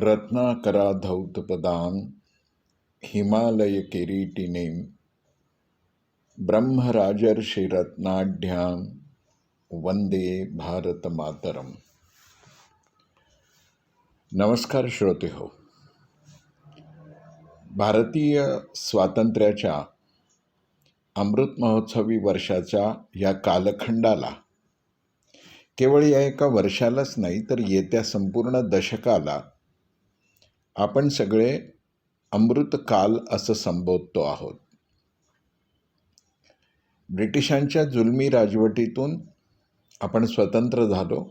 रत्नाकराधौतपदां हिमालयकिरीटिनीं ब्रह्मराजर्षिरत्नाढ्यां वंदे भारतमातरम. नमस्कार श्रोते हो. भारतीय स्वातंत्र्याच्या अमृत महोत्सवी वर्षाच्या या कालखंडाला केवळ या एका वर्षालाच नाही तर येत्या संपूर्ण दशकाला आपण सगळे अमृतकाल असं संबोधतो आहोत. ब्रिटिशांच्या जुलमी राजवटीतून आपण स्वतंत्र झालो.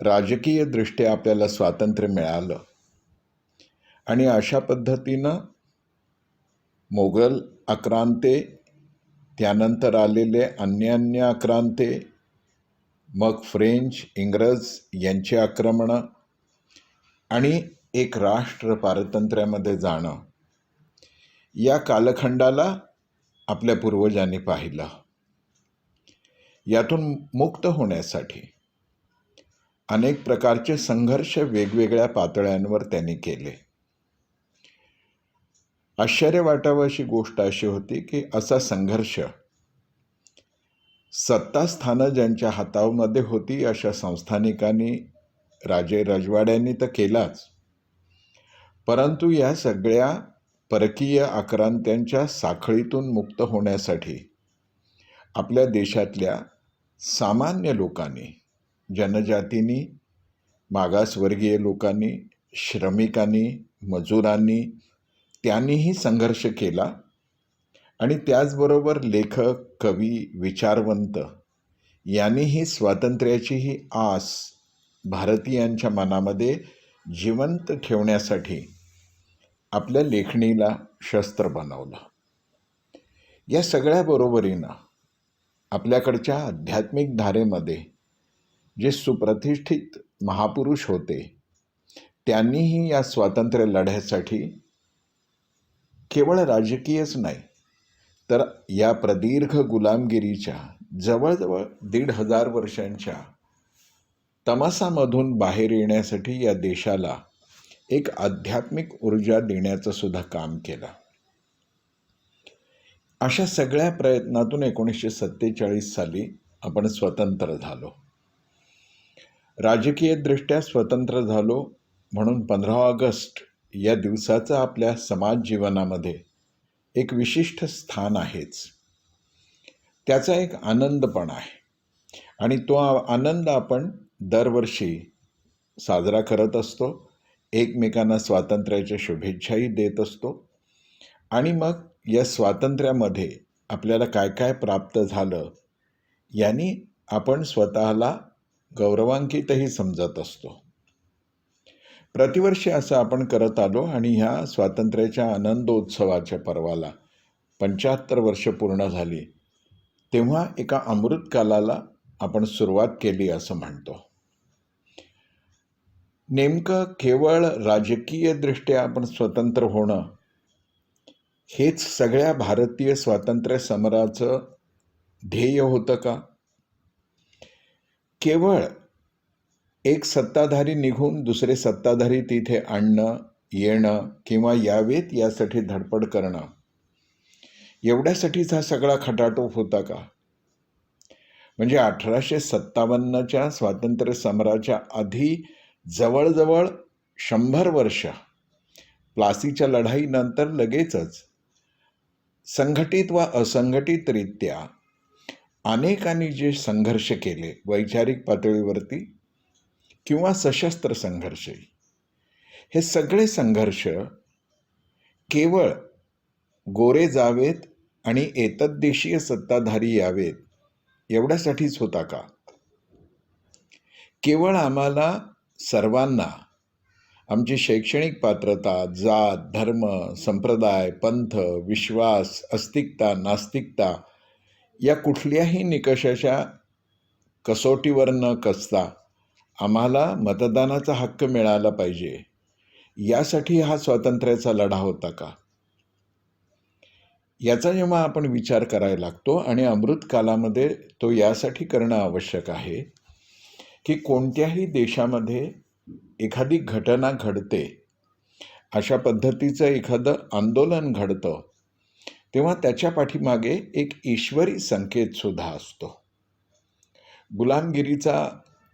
राजकीय दृष्ट्या आपल्याला स्वातंत्र्य मिळालं आणि अशा पद्धतीनं मोगल आक्रांते, त्यानंतर आलेले अन्य आक्रांते, मग फ्रेंच, इंग्रज यांची आक्रमणं आणि एक राष्ट्र पारतंत्र्यामध्ये जाणं, या कालखंडाला आपल्या पूर्वजांनी पाहिलं. यातून मुक्त होण्यासाठी अनेक प्रकारचे संघर्ष वेगवेगळ्या पातळ्यांवर त्यांनी केले. आश्चर्य वाटावं अशी गोष्ट अशी होती की असा संघर्ष सत्तास्थानं ज्यांच्या हातामध्ये होती अशा संस्थानिकांनी, राजे रजवाड्यांनी तर केलाच, परंतु या सगळ्या परकीय आक्रांत्यांच्या साखळीतून मुक्त होण्यासाठी आपल्या देशातल्या सामान्य लोकांनी, जनजातींनी, मागासवर्गीय लोकांनी, श्रमिकांनी, मजुरांनी त्यांनीही संघर्ष केला. आणि त्याचबरोबर लेखक, कवी, विचारवंत यांनीही स्वातंत्र्याची आस भारतीयांच्या मनामध्ये जिवंत ठेवण्यासाठी आपल्या लेखणीला शस्त्र बनवलं. या सगळ्या बरोबरीनं आपल्याकडच्या आध्यात्मिक धारेमध्ये जे सुप्रतिष्ठित महापुरुष होते त्यांनीही या स्वातंत्र्य लढ्यासाठी केवळ राजकीयच नाही तर या प्रदीर्घ गुलामगिरीच्या जवळजवळ 1,500 वर्षांच्या तमसामधून बाहेर येण्यासाठी या देशाला एक आध्यात्मिक ऊर्जा देण्याचं सुद्धा काम केलं. अशा सगळ्या प्रयत्नातून 1947 साली आपण स्वतंत्र झालो. राजकीयदृष्ट्या स्वतंत्र झालो म्हणून 15 ऑगस्ट या दिवसाचं आपल्या समाज जीवनामध्ये एक विशिष्ट स्थान आहेच. त्याचा एक आनंद पण आहे आणि तो आनंद आपण दरवर्षी साजरा करत असतो. एकमेकांना स्वातंत्र्याच्या शुभेच्छाही देत असतो आणि मग या स्वातंत्र्यामध्ये आपल्याला काय काय प्राप्त झालं यांनी आपण स्वतःला गौरवान्वितही समजत असतो. प्रतिवर्षी असं आपण करत आलो आणि ह्या स्वातंत्र्याच्या आनंदोत्सवाच्या पर्वाला 75 वर्ष पूर्ण झाली तेव्हा एका अमृतकालाला आपण सुरुवात केली असं म्हणतो. नेमकं केवळ राजकीयदृष्ट्या आपण स्वतंत्र होणं हेच सगळ्या भारतीय स्वातंत्र्य समराचं ध्येय होतं का? केवळ एक सत्ताधारी निघून दुसरे सत्ताधारी तिथे आणणं, येणं किंवा यावेत यासाठी धडपड करणं एवढ्यासाठीच हा सगळा खटाटोप होता का? म्हणजे 1857च्या स्वातंत्र्य समराच्या आधी जवळजवळ 100 वर्ष प्लासीच्या लढाईनंतर लगेचच संघटित व असंघटितरित्या अनेकांनी जे संघर्ष केले, वैचारिक पातळीवरती किंवा सशस्त्र संघर्ष, हे सगळे संघर्ष केवळ गोरे जावेत आणि एतद्देशीय सत्ताधारी यावेत एवढ्यासाठीच होता का? केवळ आम्हाला सर्वांना आमची शैक्षणिक पात्रता, जात, धर्म, संप्रदाय, पंथ, विश्वास, अस्तिकता, नास्तिकता या कुठल्याही निकषाच्या कसोटीवर न कसता आम्हाला मतदानाचा हक्क मिळाला पाहिजे यासाठी हा स्वातंत्र्याचा लढा होता का? याचा जेव्हा आपण विचार करायला लागतो आणि अमृतकालामध्ये तो यासाठी करणं आवश्यक आहे की कोणत्याही देशामध्ये एखादी घटना घडते, अशा पद्धतीचं एखादं आंदोलन घडतं, तेव्हा त्याच्या पाठीमागे एक ईश्वरी संकेत सुद्धा असतो. गुलामगिरीचा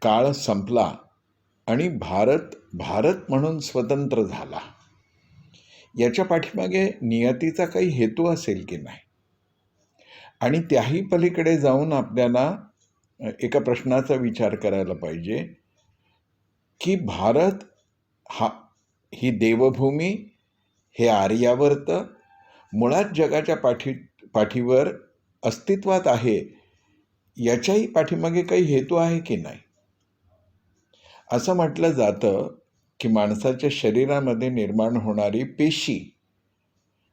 काळ संपला आणि भारत भारत म्हणून स्वतंत्र झाला. याच्या पाठीमागे नियतीचा काही हेतू असेल की नाही? आणि त्याही पलीकडे जाऊन आपल्याला एका प्रश्नाचा विचार करायला पाहिजे की भारत ही देवभूमी, हे आर्यावर्त मुळात जगाच्या पाठीवर अस्तित्वात आहे, याच्याही पाठीमागे काही हेतू आहे की नाही? असं म्हटलं जातं की माणसाच्या शरीरामध्ये निर्माण होणारी पेशी,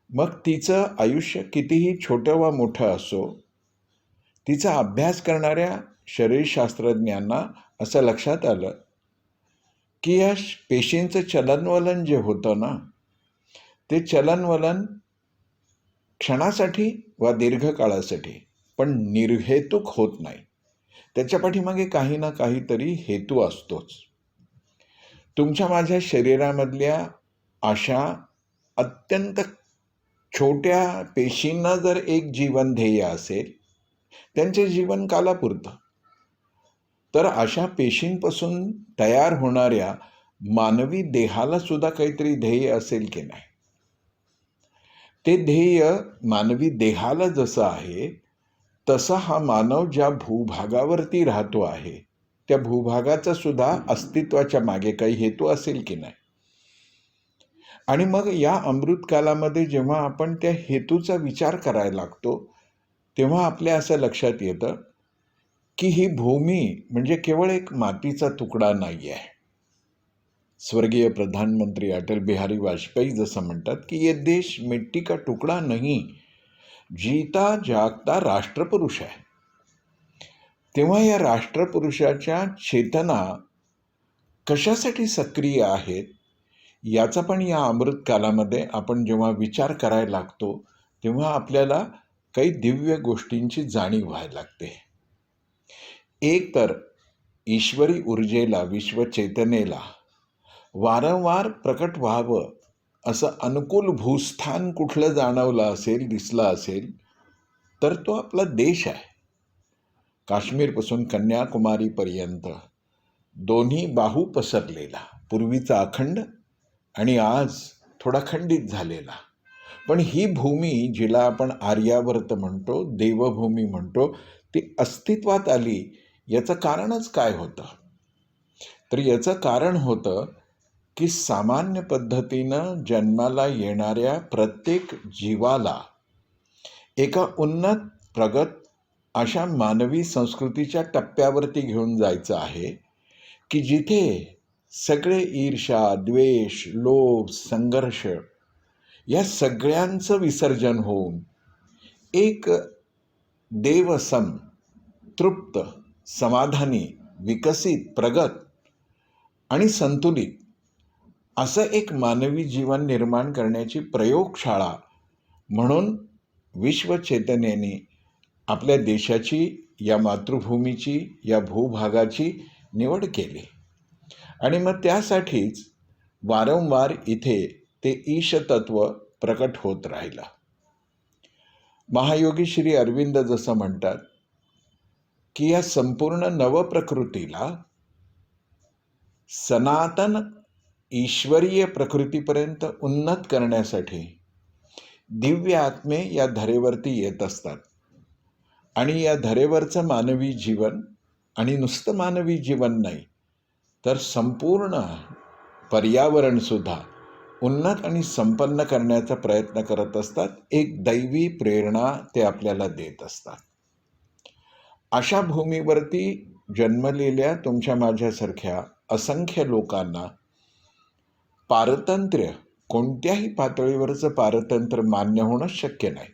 मग तिचं आयुष्य कितीही छोटं वा मोठं असो, तिचा अभ्यास करणाऱ्या शरीरशास्त्रज्ञांना असं लक्षात आलं की या पेशींचं चलनवलन जे होतं ना, ते चलनवलन क्षणासाठी वा दीर्घकाळासाठी पण निर्हेतुक होत नाही. त्याच्या पाठीमागे काही ना काहीतरी हेतू असतोच. तुमच्या माझ्या शरीरामधल्या अशा अत्यंत छोट्या पेशींना जर एक जीवन ध्येय असेल, त्यांचे जीवन कालापुरतं, तर अशा पेशींपासून तयार होणाऱ्या मानवी देहाला सुद्धा काहीतरी ध्येय असेल की नाही? ते ध्येय मानवी देहाला जसं आहे, तसा हा मानव ज्या भूभागावरती राहतो आहे, त्या भूभागाचा सुद्धा अस्तित्वाच्या मागे काही हेतू असेल की नाही? आणि मग या अमृतकालामध्ये जेव्हा आपण त्या हेतूचा विचार करायला लागतो, तेव्हा आपल्या असं लक्षात येतं की ही भूमी म्हणजे केवळ एक मातीचा तुकडा नाही आहे. स्वर्गीय प्रधानमंत्री अटल बिहारी वाजपेयी जसं म्हणतात की ये देश मिट्टी का टुकड़ा नहीं, जीता जागता राष्ट्रपुरुष आहे. तेव्हा या राष्ट्रपुरुषाच्या चेतना कशासाठी सक्रिय आहेत, याचा पण या अमृतकालामध्ये आपण जेव्हा विचार करायला लागतो, तेव्हा आपल्याला काही दिव्य गोष्टींची जाणीव व्हायला लागते. एक तर ईश्वरी ऊर्जेला, विश्वचेतनेला वारंवार प्रकट व्हावं असं अनुकूल भूस्थान कुठलं जाणवलं असेल, दिसलं असेल, तर तो आपला देश आहे. काश्मीरपासून कन्याकुमारीपर्यंत दोन्ही बाहू पसरलेला, पूर्वीचा अखंड आणि आज थोडा खंडित झालेला. पण ही भूमी, जिला आपण आर्यावर्त म्हणतो, देवभूमी म्हणतो, ती अस्तित्वात आली, याचं कारणच काय होतं? तर याचं कारण होतं की सामान्य पद्धतीनं जन्माला येणाऱ्या प्रत्येक जीवाला एका उन्नत, प्रगत अशा मानवी संस्कृतीच्या टप्प्यावरती घेऊन जायचं आहे की जिथे सगळे ईर्ष्या, द्वेष, लोभ, संघर्ष या सगळ्यांचं विसर्जन होऊन एक देवसम, तृप्त, समाधानी, विकसित, प्रगत आणि संतुलित असं एक मानवी जीवन निर्माण करण्याची प्रयोगशाळा म्हणून विश्वचेतनेने आपल्या देशाची, या मातृभूमीची, या भूभागाची निवड केली. आणि मग त्यासाठीच वारंवार इथे ते ईशतत्व प्रकट होत राहिलं. महायोगी श्री अरविंद जसं म्हणतात की या संपूर्ण नवप्रकृतीला सनातन ईश्वरीय प्रकृतीपर्यंत उन्नत करण्यासाठी दिव्य आत्मे या धरेवरती येत असतात. आणि या धरेवरचं मानवी जीवन, आणि नुसतं मानवी जीवन नाही, तर संपूर्ण पर्यावरणसुद्धा उन्नत आणि संपन्न करण्याचा प्रयत्न करत असतात. एक दैवी प्रेरणा ते आपल्याला देत असतात. अशा भूमीवरती जन्मलेल्या तुमच्या माझ्यासारख्या असंख्य लोकांना पारतंत्र्य, कोणत्याही पातळीवरचं पारतंत्र्य मान्य होणं शक्य नाही.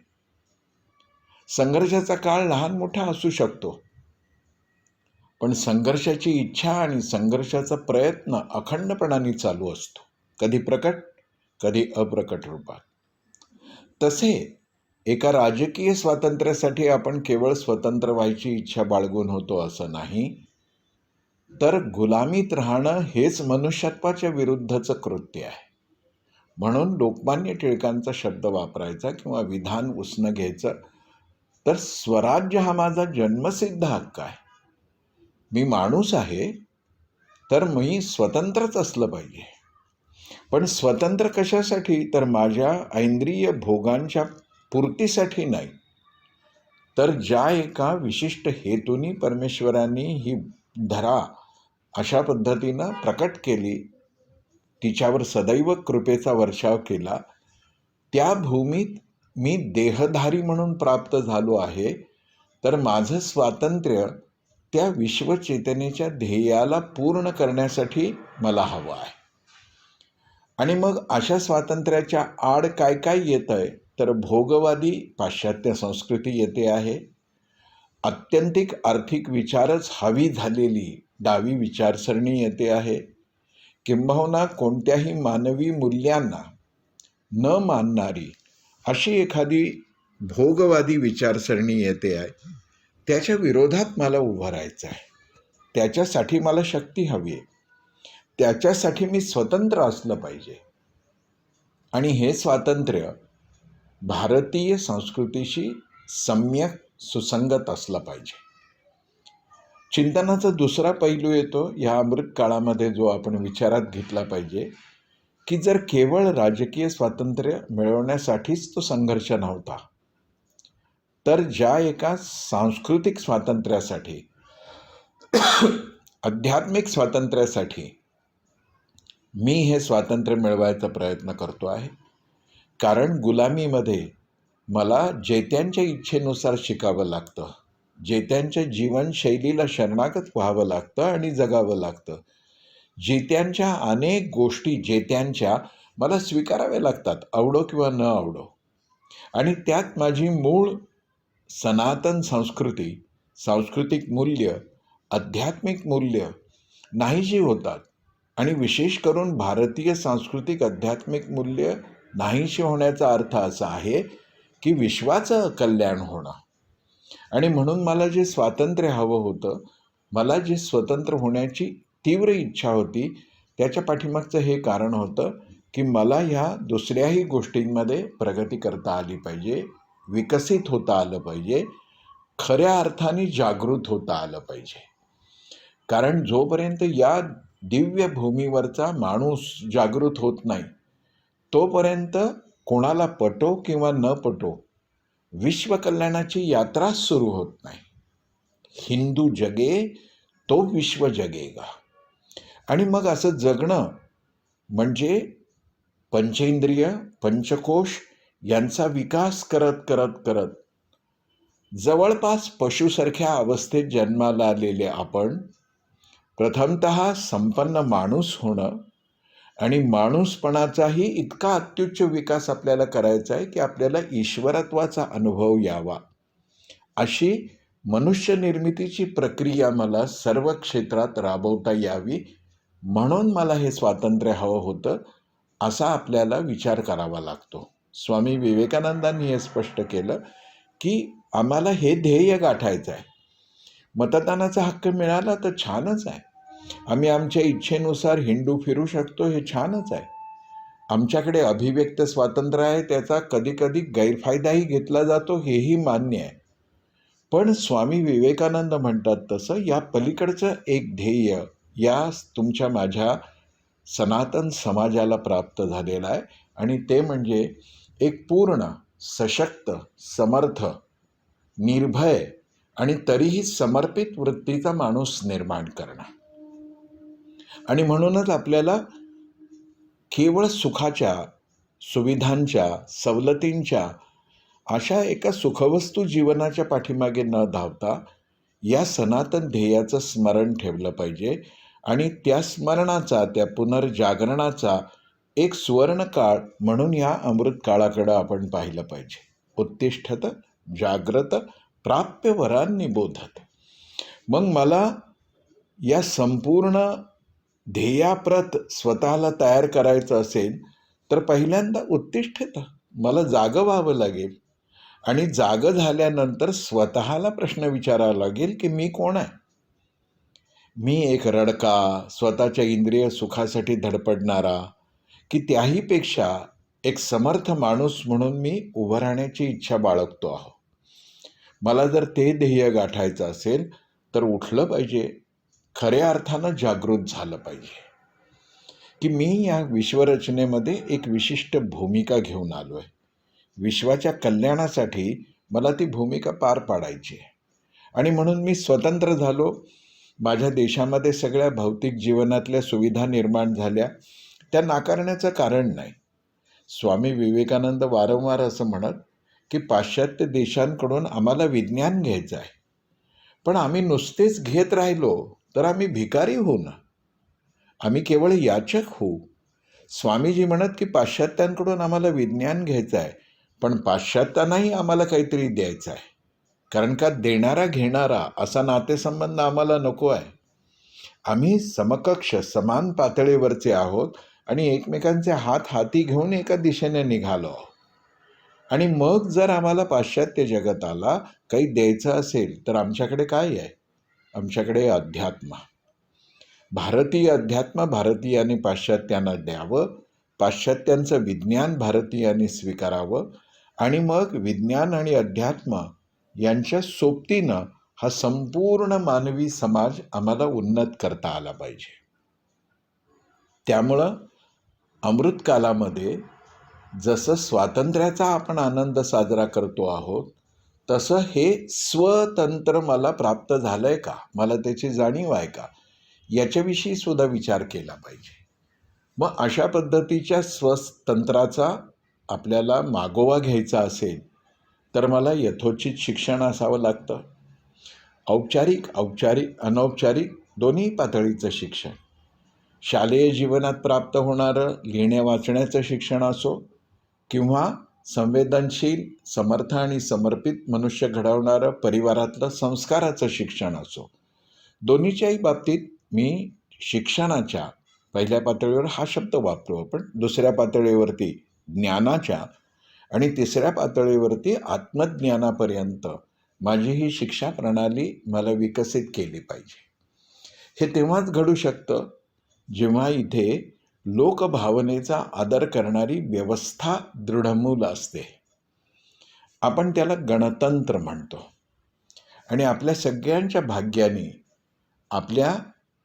संघर्षाचा काळ लहान मोठा असू शकतो, पण संघर्षाची इच्छा आणि संघर्षाचा प्रयत्न अखंडपणाने चालू असतो, कधी प्रकट, कधी अप्रकट रूपात. तसे एका राजकीय स्वातंत्र्यासाठी आपण केवळ स्वतंत्र व्हायची इच्छा बाळगून होतो असं नाही, तर गुलामीत राहणं हेच मनुष्यत्वाच्या विरुद्धचं कृत्य आहे. म्हणून लोकमान्य टिळकांचा शब्द वापरायचा किंवा विधान उसनं घ्यायचं, तर स्वराज्य हा माझा जन्मसिद्ध हक्क आहे. मी माणूस आहे, तर मी स्वतंत्रच असलं पाहिजे. पण स्वतंत्र कशासाठी? तर माझ्या ऐंद्रिय भोगांच्या पूर्तीसाठी नाही, तर ज्या एका विशिष्ट हेतूनी परमेश्वरांनी ही धरा अशा पद्धतीनं प्रकट केली, तिच्यावर सदैव कृपेचा वर्षाव केला, त्या भूमीत मी देहधारी म्हणून प्राप्त झालो आहे. तर माझं स्वातंत्र्य त्या विश्वचेतनेच्या ध्येयाला पूर्ण करण्यासाठी मला हवं आहे. आणि मग अशा स्वातंत्र्याच्या आड काय काय येतं आहे? तर भोगवादी पाश्चात्य संस्कृती येते आहे, आत्यंतिक आर्थिक विचारच हवी झालेली डावी विचारसरणी येते आहे, किंबहुना कोणत्याही मानवी मूल्यांना न मानणारी अशी एखादी भोगवादी विचारसरणी येते आहे. त्याच्या विरोधात मला उभं राहायचं आहे. त्याच्यासाठी मला शक्ती हवी आहे. त्याच्यासाठी मी स्वतंत्र असलं पाहिजे. आणि हे स्वातंत्र्य भारतीय संस्कृतीशी सम्यक सुसंगत असलं पाहिजे. चिंतनाचा दुसरा पैलू येतो या अमृत काळामध्ये, जो आपण विचारात घेतला पाहिजे, की जर केवळ राजकीय स्वातंत्र्य मिळवण्यासाठीच तो संघर्ष नव्हता, तर ज्या एका सांस्कृतिक स्वातंत्र्यासाठी, आध्यात्मिक स्वातंत्र्यासाठी मी हे स्वातंत्र्य मिळवायचा प्रयत्न करतो आहे. कारण गुलामीमध्ये मला जेत्यांच्या इच्छेनुसार शिकावं लागतं, जेत्यांच्या जीवनशैलीला शरणागत व्हावं लागतं आणि जगावं लागतं. जेत्यांच्या अनेक गोष्टी जेत्यांच्या मला स्वीकाराव्या लागतात, आवडो किंवा न आवडो. आणि त्यात माझी मूळ सनातन संस्कृती, सांस्कृतिक मूल्य, आध्यात्मिक मूल्य नाहीशी होतात. आणि विशेष करून भारतीय सांस्कृतिक आध्यात्मिक मूल्य नाहीशी होण्याचा अर्थ असा आहे की विश्वाचं कल्याण होणं. आणि म्हणून मला जे स्वातंत्र्य हवं होतं, मला जे स्वतंत्र होण्याची तीव्र इच्छा होती, त्याच्या पाठीमागचं हे कारण होतं की मला ह्या दुसऱ्याही गोष्टींमध्ये प्रगती करता आली पाहिजे, विकसित होता आलं पाहिजे, खऱ्या अर्थाने जागृत होता आलं पाहिजे. कारण जोपर्यंत या दिव्य भूमीवरचा माणूस जागृत होत नाही, तोपर्यंत कोणाला पटो किंवा न पटो, विश्वकल्याणाची यात्रा सुरू होत नाही. हिंदू जगे तो विश्व जगेगा. आणि मग असं जगणं म्हणजे पंचेंद्रिय, पंचकोश यांचा विकास करत करत करत जवळपास पशुसारख्या अवस्थेत जन्माला आलेले आपण प्रथमतः संपन्न माणूस होणं, आणि माणूसपणाचाही इतका अत्युच्च विकास आपल्याला करायचा आहे की आपल्याला ईश्वरत्वाचा अनुभव यावा, अशी मनुष्य निर्मितीची प्रक्रिया मला सर्व क्षेत्रात राबवता यावी. म्हणून मला हे स्वातंत्र्य हवं होतं, असा आपल्याला विचार करावा लागतो. स्वामी विवेकानंदांनी हे स्पष्ट केलं की आम्हाला हे ध्येय गाठायचं आहे. मतदानाचा हक्क मिळाला तर छानच आहे, आम्ही आमच्या इच्छेनुसार हिंडू फिरू शकतो, हे छानच आहे. आमच्याकडे अभिव्यक्त स्वातंत्र्य आहे, त्याचा कधीकधी गैरफायदाही घेतला जातो, हेही मान्य आहे. पण स्वामी विवेकानंद म्हणतात तसं या पलीकडचं एक ध्येय या तुमच्या माझ्या सनातन समाजाला प्राप्त झालेलं आहे, आणि ते म्हणजे एक पूर्ण, सशक्त, समर्थ, निर्भय आणि तरीही समर्पित वृत्तीचा माणूस निर्माण करणं. आणि म्हणूनच आपल्याला केवळ सुखाच्या, सुविधांच्या, सवलतींच्या अशा एका सुखवस्तू जीवनाच्या पाठीमागे न धावता या सनातन ध्येयाचं स्मरण ठेवलं पाहिजे. आणि त्या स्मरणाचा, त्या पुनर्जागरणाचा एक सुवर्णकाळ म्हणून या अमृत काळाकडं आपण पाहिलं पाहिजे. उत्तिष्ठत जाग्रत प्राप्य वरांनी बोधत. मग मला या संपूर्ण ध्येयाप्रत स्वतःला तयार करायचं असेल तर पहिल्यांदा उत्तिष्ठत, मला जागं व्हावं लागेल. आणि जागं झाल्यानंतर स्वतःला प्रश्न विचारावा लागेल की मी कोण आहे. मी एक रडका, स्वतःच्या इंद्रिय सुखासाठी धडपडणारा, की त्याहीपेक्षा एक समर्थ माणूस म्हणून मी उभं राहण्याची इच्छा बाळगतो आहो. मला जर ते ध्येय गाठायचं असेल तर उठलं पाहिजे, खऱ्या अर्थानं जागृत झालं पाहिजे, की मी या विश्वरचनेमध्ये एक विशिष्ट भूमिका घेऊन आलो आहे. विश्वाच्या कल्याणासाठी मला ती भूमिका पार पाडायची आहे. आणि म्हणून मी स्वतंत्र झालो. माझ्या देशामध्ये सगळ्या भौतिक जीवनातल्या सुविधा निर्माण झाल्या, त्या नाकारण्याचं कारण नाही. स्वामी विवेकानंद वारंवार असं म्हणत की पाश्चात्य देशांकडून आम्हाला विज्ञान घ्यायचं आहे, पण आम्ही नुसतेच घेत राहिलो तर आम्ही भिकारी होऊ ना, आम्ही केवळ याचक होऊ. स्वामीजी म्हणत की पाश्चात्यांकडून आम्हाला विज्ञान घ्यायचं आहे, पण पाश्चात्यांनाही आम्हाला काहीतरी द्यायचं आहे. कारण का देणारा घेणारा असा नातेसंबंध आम्हाला नको आहे. आम्ही समकक्ष समान पातळीवरचे आहोत आणि एकमेकांचे हात हाती घेऊन एका दिशेने निघालो आहोत. आणि मग जर आम्हाला पाश्चात्य जगताला काही द्यायचं असेल तर आमच्याकडे काय आहे? आमच्याकडे अध्यात्म. भारतीय अध्यात्म भारतीयांनी पाश्चात्यांना द्यावं, पाश्चात्यांचं विज्ञान भारतीयांनी स्वीकारावं, आणि मग विज्ञान आणि अध्यात्म यांच्या सोबतीनं हा संपूर्ण मानवी समाज आम्हाला उन्नत करता आला पाहिजे. त्यामुळं अमृतकालामध्ये जसं स्वातंत्र्याचा आपण आनंद साजरा करतो आहोत, तसं हे स्वतंत्र मला प्राप्त झालंय का, मला त्याची जाणीव आहे का, याच्याविषयी सुद्धा विचार केला पाहिजे. मग अशा पद्धतीच्या स्वतंत्राचा आपल्याला मागोवा घ्यायचा असेल तर मला यथोचित शिक्षण असावं लागतं. अनौपचारिक दोन्ही पातळीचं शिक्षण. शालेय जीवनात प्राप्त होणारं लिहिण्या वाचण्याचं शिक्षण असो, किंवा संवेदनशील, समर्थ आणि समर्पित मनुष्य घडवणारं परिवारातलं संस्काराचं शिक्षण असो, दोन्हीच्याही बाबतीत मी शिक्षणाच्या पहिल्या पातळीवर हा शब्द वापरू आपण, दुसऱ्या पातळीवरती ज्ञानाच्या, आणि तिसऱ्या पातळीवरती आत्मज्ञानापर्यंत माझी ही शिक्षा प्रणाली मला विकसित केली पाहिजे. हे तेव्हाच घडू शकतं जेव्हा इथे लोकभावनेचा आदर करणारी व्यवस्था दृढमूल असते. आपण त्याला गणतंत्र म्हणतो. आणि आपल्या सगळ्यांच्या भाग्याने आपल्या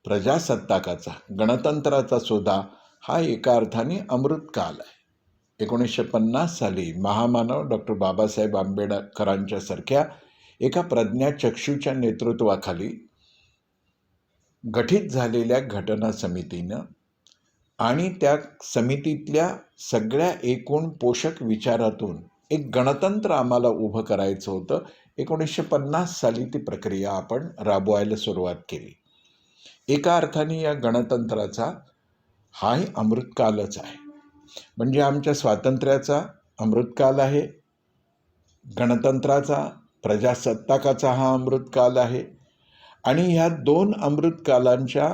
प्रजासत्ताकाचा, गणतंत्राचा सुद्धा हा एका अर्थाने अमृतकाल आहे. 1950 साली महामानव डॉक्टर बाबासाहेब आंबेडकरांच्या सारख्या एका प्रज्ञाचक्षूच्या नेतृत्वाखाली गठीत झालेल्या घटना समितीनं आणि त्या समितीतल्या सगळ्या एकूण पोषक विचारातून एक गणतंत्र आम्हाला उभं करायचं होतं. 1950 साली ती प्रक्रिया आपण राबवायला सुरुवात केली. एका अर्थाने या गणतंत्राचा हाही अमृतकालच आहे. म्हणजे आमच्या स्वातंत्र्याचा अमृतकाल आहे, गणतंत्राचा, प्रजासत्ताकाचा हा अमृतकाल आहे. आणि ह्या दोन अमृतकालांच्या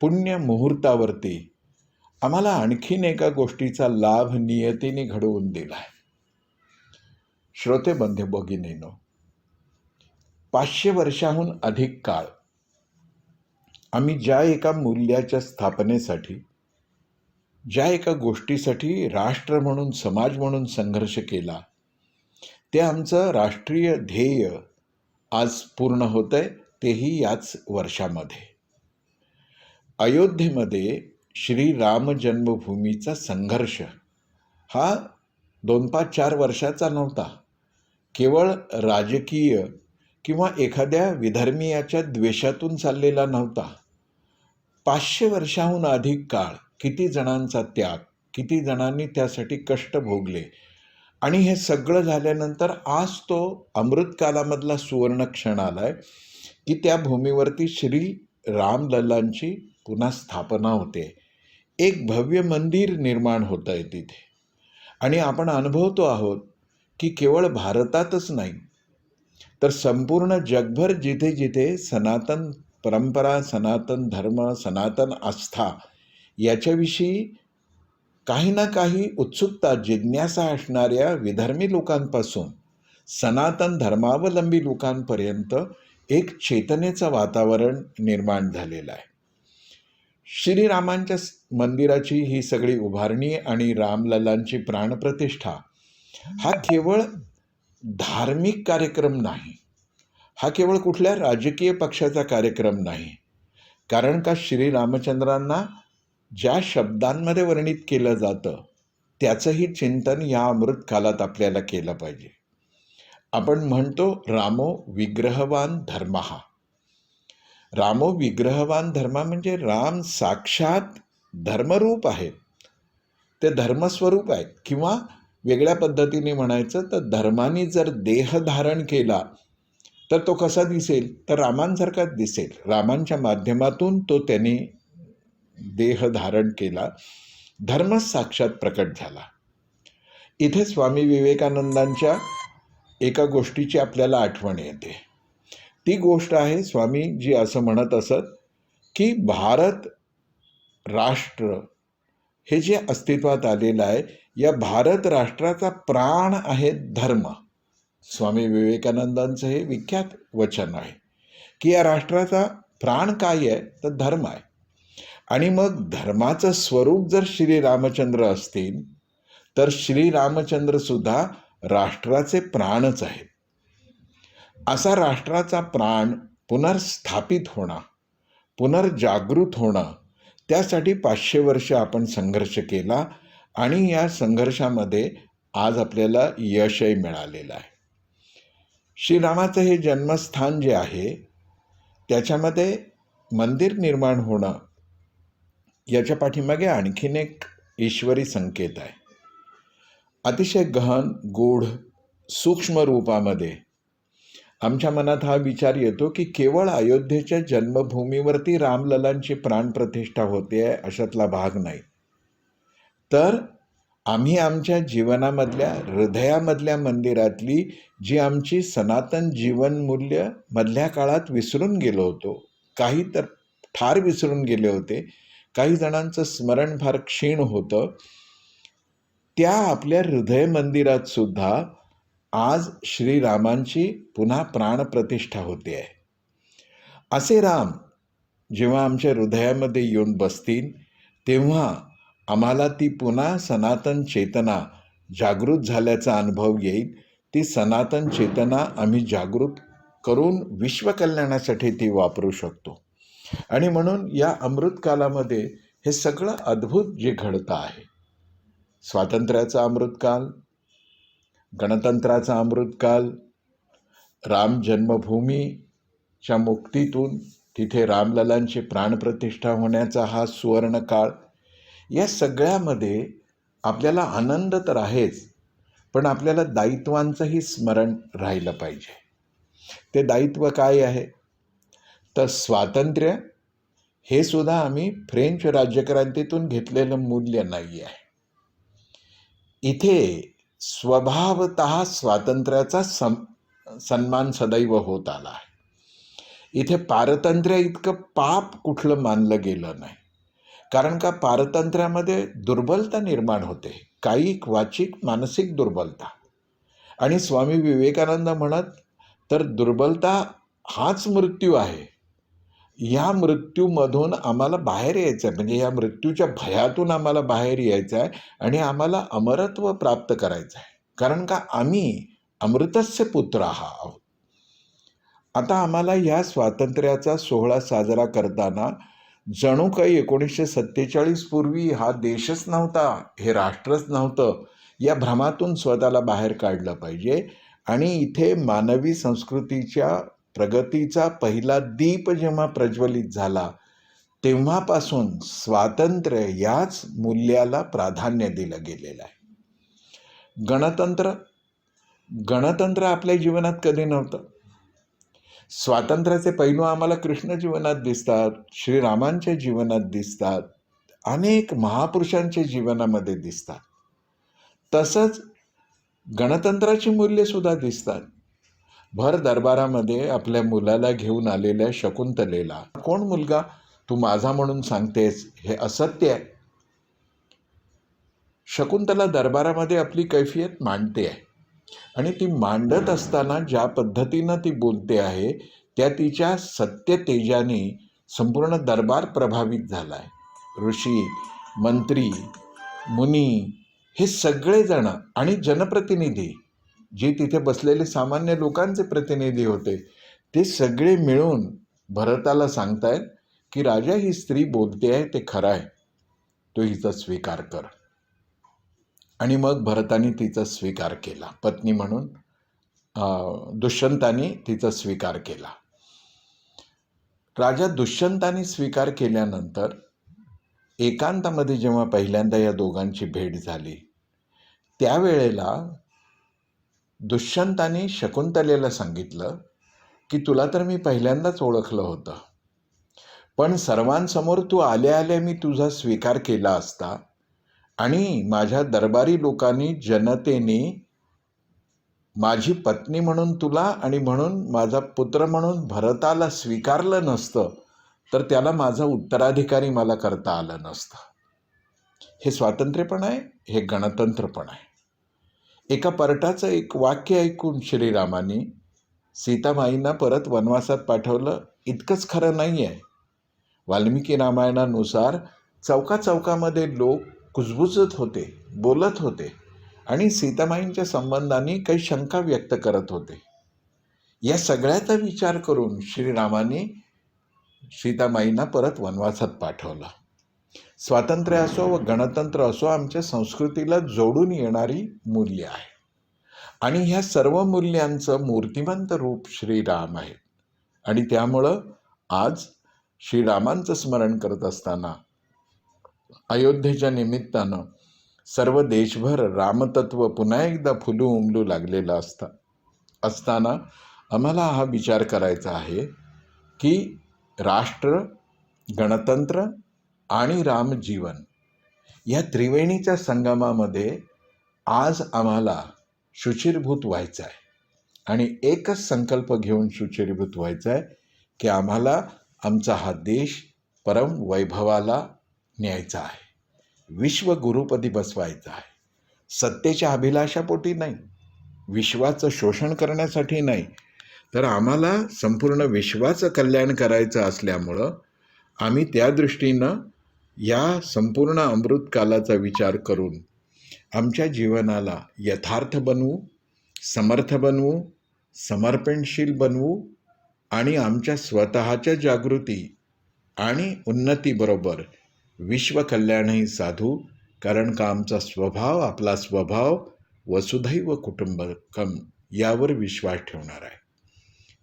पुण्य मुहूर्तावरती आम्हाला आणखीन एका गोष्टीचा लाभ नियतीने घडवून दिला आहे. श्रोते बंधू भगिनींनो, 500 वर्षाहून अधिक काळ आम्ही ज्या एका मूल्याच्या स्थापनेसाठी, ज्या एका गोष्टीसाठी राष्ट्र म्हणून, समाज म्हणून संघर्ष केला, ते आमचं राष्ट्रीय ध्येय आज पूर्ण होतंय, तेही याच वर्षामध्ये. अयोध्येमध्ये श्रीराम जन्मभूमीचा संघर्ष हा 2-4 वर्षाचा नव्हता. केवळ राजकीय किंवा एखाद्या विधर्मीयाच्या द्वेषातून चाललेला नव्हता. 500 वर्षाहून अधिक काळ, किती जणांचा त्याग, किती जणांनी त्यासाठी कष्ट भोगले, आणि हे सगळं झाल्यानंतर आज तो अमृतकालामधला सुवर्ण क्षण आलाय की त्या भूमीवरती श्री रामलल्लांची पुन्हा स्थापना होते. एक भव्य मंदिर निर्माण होत आहे तिथे. आणि आपण अनुभवतो आहोत की केवळ भारतातच नाही तर संपूर्ण जगभर जिथे जिथे सनातन परंपरा, सनातन धर्म, सनातन आस्था याच्याविषयी काही ना काही उत्सुकता, जिज्ञासा असणाऱ्या विधर्मी लोकांपासून सनातन धर्मावलंबी लोकांपर्यंत एक चेतनेचं वातावरण निर्माण झालेलं आहे. श्रीरामांच्या मंदिराची ही सगळी उभारणी आणि रामलल्लांची प्राणप्रतिष्ठा हा केवळ धार्मिक कार्यक्रम नाही, हा केवळ कुठल्या राजकीय पक्षाचा कार्यक्रम नाही. कारण का श्रीरामचंद्रांना ज्या शब्दांमध्ये वर्णित केलं जातं त्याचंही चिंतन या अमृतकालात आपल्याला केलं पाहिजे. आपण म्हणतो रामो विग्रहवान धर्महा. रामो विग्रहवान धर्म म्हणजे राम साक्षात धर्मरूप आहे, ते धर्मस्वरूप आहे. किंवा वेगळ्या पद्धतीने म्हणायचं तर धर्माने जर देह धारण केला तर तो कसा दिसेल, तर रामांसारखाच दिसेल. रामांच्या माध्यमातून तो त्यांनी देह धारण केला, धर्म साक्षात प्रकट झाला. इथे स्वामी विवेकानंदांच्या एका गोष्टीची आपल्याला आठवण येते. ती गोष्ट आहे, स्वामीजी असं म्हणत असत की भारत राष्ट्र हे जे अस्तित्वात आलेलं आहे, या भारत राष्ट्राचा प्राण आहे धर्म. स्वामी विवेकानंदांचं हे विख्यात वचन आहे की या राष्ट्राचा प्राण काय आहे, तर धर्म आहे. आणि मग धर्माचं स्वरूप जर श्रीरामचंद्र असतील तर श्रीरामचंद्र सुद्धा राष्ट्राचे प्राणच आहेत. असा राष्ट्राचा प्राण पुनर्स्थापित होणं, पुनर्जागृत होणं, त्यासाठी 500 वर्ष आपण संघर्ष केला आणि या संघर्षामध्ये आज आपल्याला यशही मिळालेलं आहे. श्रीरामाचं हे जन्मस्थान जे आहे त्याच्यामध्ये मंदिर निर्माण होणं, याच्या पाठीमागे आणखीन एक ईश्वरी संकेत आहे. अतिशय गहन गूढ सूक्ष्म रूपामध्ये आमच्या मनात हा विचार येतो की केवळ अयोध्येच्या जन्मभूमीवरती रामलल्लांची प्राणप्रतिष्ठा होते आहे अशातला भाग नाही, तर आम्ही आमच्या जीवनामधल्या हृदयामधल्या मंदिरातली जी आमची सनातन जीवनमूल्य मधल्या काळात विसरून गेलो होतो, काही तर फार विसरून गेले होते, काही जणांचं स्मरण फार क्षीण होतं, त्या आपल्या हृदय मंदिरात सुद्धा आज श्रीरामांची पुन्हा प्राणप्रतिष्ठा होते आहे. असे राम जेव्हा आमच्या हृदयामध्ये येऊन बसतील तेव्हा आम्हाला ती पुन्हा सनातन चेतना जागृत झाल्याचा अनुभव येईल. ती सनातन चेतना आम्ही जागृत करून विश्वकल्याणासाठी ती वापरू शकतो. आणि म्हणून या अमृतकालामध्ये हे सगळं अद्भुत जे घडतं आहे, स्वातंत्र्याचा अमृतकाल, गणतंत्राचा अमृतकाल, राम जन्मभूमीच्या मुक्तीतून तिथे रामलल्लांची प्राणप्रतिष्ठा होण्याचा हा सुवर्ण काळ, या सगळ्यामध्ये आपल्याला आनंद तर आहेच, पण आपल्याला दायित्वांचंही स्मरण राहिलं पाहिजे. ते दायित्व काय आहे, तर स्वातंत्र्य हे सुद्धा आम्ही फ्रेंच राज्यक्रांतीतून घेतलेलं मूल्य नाही आहे. इथे स्वभावतः स्वातंत्र्याचा सन्मान सदैव होत आला आहे. इथे पारतंत्र्य इतकं पाप कुठलं मानलं गेलं नाही, कारण का पारतंत्र्यामध्ये दुर्बलता निर्माण होते, काही वाचिक मानसिक दुर्बलता. आणि स्वामी विवेकानंद म्हणत तर दुर्बलता हाच मृत्यू आहे, या मृत्यूमधून आम्हाला बाहेर यायचं आहे, म्हणजे या मृत्यूच्या भयातून आम्हाला बाहेर यायचं आहे आणि आम्हाला अमरत्व प्राप्त करायचं आहे, कारण का आम्ही अमृतस्य पुत्र आहोत. आता आम्हाला या स्वातंत्र्याचा सोहळा साजरा करताना जणू काही 1947 पूर्वी हा देशच नव्हता, हे राष्ट्रच नव्हतं, या भ्रमातून स्वतःला बाहेर काढलं पाहिजे. आणि इथे मानवी संस्कृतीच्या प्रगतीचा पहिला दीप जेव्हा प्रज्वलित झाला तेव्हापासून स्वातंत्र्य याच मूल्याला प्राधान्य दिलं गेलेलं आहे. गणतंत्र आपल्या जीवनात कधी नव्हतं. स्वातंत्र्याचे पैलू आम्हाला कृष्ण जीवनात दिसतात, श्रीरामांच्या जीवनात दिसतात, अनेक महापुरुषांच्या जीवनामध्ये दिसतात. तसंच गणतंत्राची मूल्ये सुद्धा दिसतात. भर दरबारामध्ये आपल्या मुलाला घेऊन आलेल्या शकुंतलेला, कोण मुलगा तू माझा म्हणून सांगतेस, हे असत्य आहे. शकुंतला दरबारामध्ये आपली कैफियत मांडते आहे आणि ती मांडत असताना ज्या पद्धतीनं ती बोलते आहे त्या तिच्या सत्य तेजाने संपूर्ण दरबार प्रभावित झाला आहे. ऋषी, मंत्री, मुनी हे सगळेजण आणि जनप्रतिनिधी, जे तिथे बसलेले सामान्य लोकांचे प्रतिनिधी होते, ते सगळे मिळून भरताला सांगतायत की राजा, ही स्त्री बोलते आहे ते खरं आहे, तो हिचा स्वीकार कर. आणि मग भरताने तिचा स्वीकार केला. पत्नी म्हणून दुष्यंताने तिचा स्वीकार केला. राजा दुष्यंताने स्वीकार केल्यानंतर एकांतामध्ये जेव्हा पहिल्यांदा या दोघांची भेट झाली, त्यावेळेला दुष्यंताने शकुंतलेला सांगितलं की तुला तर मी पहिल्यांदाच ओळखलं होतं, पण सर्वांसमोर तू आल्या आल्या मी तुझा स्वीकार केला असता आणि माझ्या दरबारी लोकांनी, जनतेने माझी पत्नी म्हणून तुला आणि म्हणून माझा पुत्र म्हणून भरताला स्वीकारलं नसतं, तर त्याला माझा उत्तराधिकारी मला करता आलं नसतं. हे स्वातंत्र्य पण आहे, हे गणतंत्र पण आहे. एका पर्टाचं एक वाक्य ऐकून श्रीरामांनी सीतामाईंना परत वनवासात पाठवलं इतकंच खरं नाही आहे. वाल्मिकी रामायणानुसार चौकाचौकामध्ये लोक कुजबुजत होते, बोलत होते आणि सीतामाईंच्या संबंधाने काही शंका व्यक्त करत होते. या सगळ्याचा विचार करून श्रीरामांनी सीतामाईंना परत वनवासात पाठवलं. स्वातंत्र्य असो व गणतंत्र असो, आमच्या संस्कृतीला जोडून येणारी मूल्य आहे आणि ह्या सर्व मूल्यांचं मूर्तिमंत रूप श्रीराम आहेत. आणि त्यामुळं आज श्रीरामांचं स्मरण करत असताना अयोध्येच्या निमित्तानं सर्व देशभर रामतत्व पुन्हा एकदा फुलू उमलू लागलेलं असताना आम्हाला हा विचार करायचा आहे की राष्ट्र, गणतंत्र आणि रामजीवन या त्रिवेणीच्या संगमामध्ये आज आम्हाला शुचिर्भूत व्हायचं आहे. आणि एकच संकल्प घेऊन शुचिर्भूत व्हायचं आहे की आम्हाला आमचा हा देश परम वैभवाला न्यायचा आहे, विश्वगुरुपदी बसवायचा आहे. सत्तेच्या अभिलाषापोटी नाही, विश्वाचं शोषण करण्यासाठी नाही, तर आम्हाला संपूर्ण विश्वाचं कल्याण करायचं असल्यामुळं आम्ही त्या दृष्टीनं या संपूर्ण अमृतकालाचा विचार करून आमच्या जीवनाला यथार्थ बनवू, समर्थ बनवू, समर्पणशील बनवू आणि आमच्या स्वतःच्या जागृती आणि उन्नतीबरोबर विश्वकल्याणही साधू. कारण का आमचा स्वभाव, आपला स्वभाव वसुधैव कुटुंबकम यावर विश्वास ठेवणार आहे.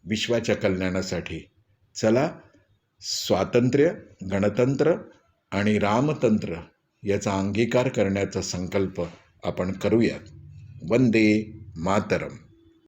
विश्वाच्या कल्याणासाठी चला स्वातंत्र्य, गणतंत्र आणि रामतंत्र याचा अंगीकार करण्याचा संकल्प आपण करूयात. वंदे मातरम.